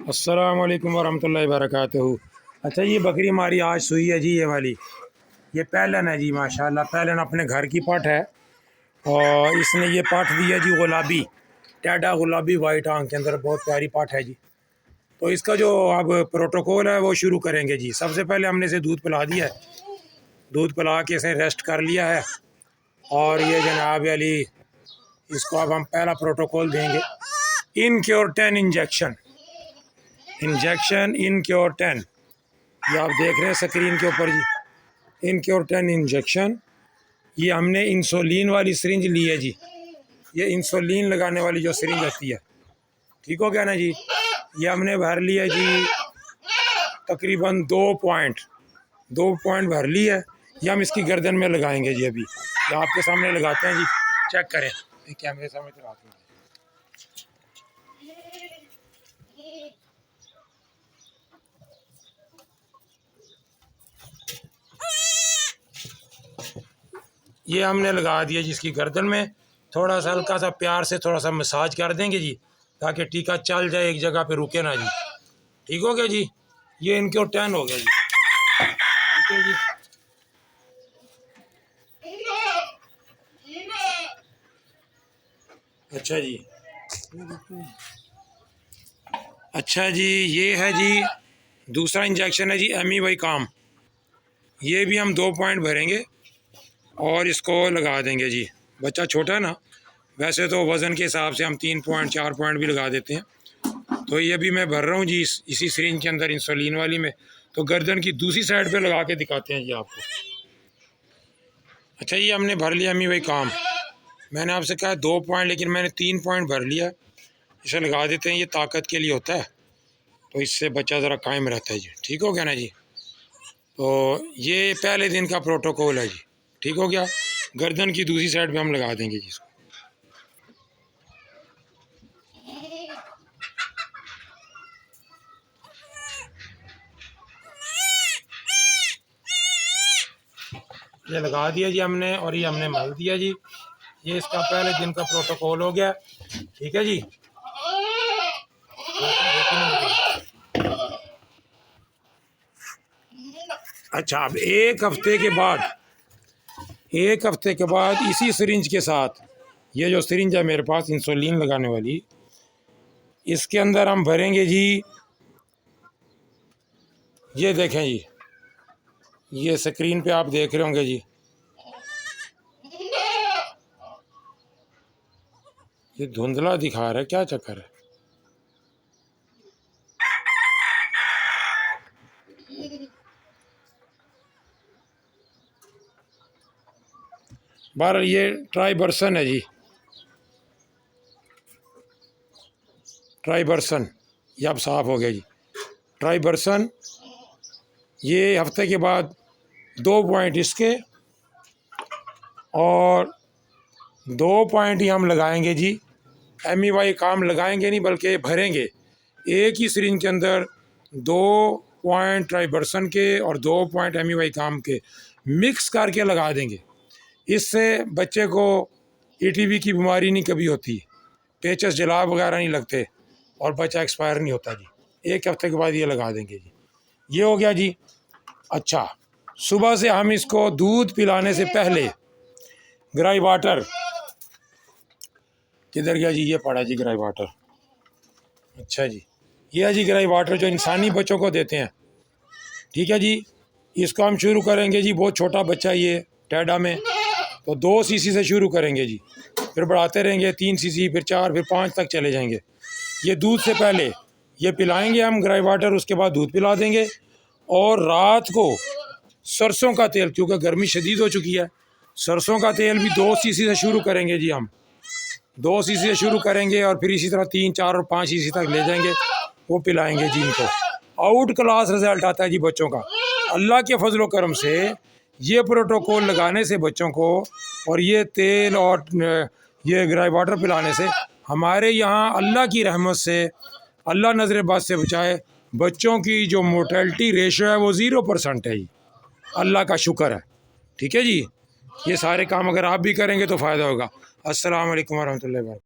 अस्सलाम वालेकुम वरहमतुल्लाहि वबरकातुहू। अच्छा, ये बकरी हमारी आज सुई है जी, ये वाली। ये पैलन है जी, माशाल्लाह। पैलन अपने घर की पट है और इसने ये पट दी है जी गुलाबी, टेढ़ा गुलाबी वाइट आंख के अंदर, बहुत प्यारी पट है जी। तो इसका जो अब प्रोटोकॉल है वो शुरू करेंगे जी। सबसे पहले हमने इसे दूध पिला दिया है, दूध पिला के इसे रेस्ट कर लिया है। और ये जनाब अली, इसको अब हम पहला प्रोटोकॉल देंगे, इनक्योर 10 इंजेक्शन। इनक्योर 10, ये आप देख रहे हैं स्क्रीन के ऊपर जी, इनक्योर 10 इंजेक्शन। ये हमने इंसुलिन वाली सिरिंज ली है जी, ये इंसुलिन लगाने वाली जो सिरिंज आती है, ठीक हो गया ना जी। ये हमने भर लिया जी, तकरीबन 2 पॉइंट भर ली है। ये हम इसकी गर्दन में लगाएंगे जी। अभी ये आपके सामने लगाते हैं जी, चेक करें, कैमरे सामने लगाते हैं। ये हमने लगा दिया जी इसकी गर्दन में। थोड़ा सा हल्का सा प्यार से थोड़ा सा मसाज कर देंगे जी, ताकि टीका चल जाए, एक जगह पे रुके ना जी। ठीक हो गया जी, ये इनके 10 हो गया जी। ठीक है जी। अच्छा जी, अच्छा जी, ये है जी दूसरा इंजेक्शन है जी, एमी काम। ये भी हम 2 पॉइंट भरेंगे और इसको लगा देंगे जी। बच्चा छोटा है ना, वैसे तो वज़न के हिसाब से हम 3 पॉइंट 4 पॉइंट भी लगा देते हैं। तो ये भी मैं भर रहा हूँ जी इसी सिरिंज के अंदर, इंसुलिन वाली में। तो गर्दन की दूसरी साइड पे लगा के दिखाते हैं जी आपको। अच्छा, ये हमने भर लिया एमी काम। मैंने आपसे कहा 2 पॉइंट, लेकिन मैंने 3 पॉइंट भर लिया। इसे लगा देते हैं, ये ताकत के लिए होता है, तो इससे बच्चा ज़रा कायम रहता है जी। ठीक हो गया ना जी। तो ये पहले दिन का प्रोटोकॉल है जी। ठीक हो गया। गर्दन की दूसरी साइड पे हम लगा देंगे जी इसको। ये लगा दिया जी हमने, और ये हमने मल दिया जी। ये इसका पहले दिन का प्रोटोकॉल हो गया। ठीक है जी। अच्छा, अब एक हफ्ते के बाद इसी सिरिंज के साथ, ये जो सिरिंज है मेरे पास इंसुलिन लगाने वाली, इसके अंदर हम भरेंगे जी, ये देखें जी, ये स्क्रीन पे आप देख रहे होंगे जी, ये धुंधला दिखा रहा है, क्या चक्कर है। बहरहाल ये ट्राइबर्सन है जी, ट्राइबर्सन। ये अब साफ़ हो गया जी, ट्राइबर्सन। ये हफ्ते के बाद 2 पॉइंट इसके और 2 पॉइंट ही हम लगाएंगे जी। एमी काम लगाएंगे नहीं, बल्कि भरेंगे। एक ही सिरिंज के अंदर 2 पॉइंट ट्राइबर्सन के और 2 पॉइंट एमी काम के मिक्स करके लगा देंगे। इससे बच्चे को ईटीवी की बीमारी नहीं कभी होती, पेचस जलाब वगैरह नहीं लगते और बच्चा एक्सपायर नहीं होता जी। एक हफ्ते के बाद ये लगा देंगे जी। ये हो गया जी। अच्छा, सुबह से हम इसको दूध पिलाने से पहले ग्राई वाटर, किधर गया जी, ये पड़ा जी ग्राई वाटर। अच्छा जी, ये है जी ग्राई वाटर जो इंसानी बच्चों को देते हैं। ठीक है जी। इसको हम शुरू करेंगे जी, बहुत छोटा बच्चा ये टेढ़ा में, तो 2 सीसी से शुरू करेंगे जी, फिर बढ़ाते रहेंगे, 3 सीसी, फिर 4, फिर 5 तक चले जाएंगे। ये दूध से पहले ये पिलाएंगे हम ग्राई वाटर, उसके बाद दूध पिला देंगे। और रात को सरसों का तेल, क्योंकि गर्मी शदीद हो चुकी है, सरसों का तेल भी 2 सीसी से शुरू करेंगे जी। हम 2 सीसी से शुरू करेंगे और फिर इसी तरह 3, 4 और 5 सीसी तक ले जाएंगे, वो पिलाएंगे जी इनको। आउट क्लास रिजल्ट आता है जी बच्चों का, अल्लाह के फजलो करम से। ये प्रोटोकॉल लगाने से बच्चों को, और ये तेल और ये ग्राई वाटर पिलाने से, हमारे यहाँ अल्लाह की रहमत से, अल्लाह नज़र-ए-बद से बचाए, बच्चों की जो मोर्टेलिटी रेशो है वो 0% है जी। अल्लाह का शुक्र है। ठीक है जी। ये सारे काम अगर आप भी करेंगे तो फ़ायदा होगा। अस्सलाम वालेकुम वरहमतुल्लाहि वबरकातुहू।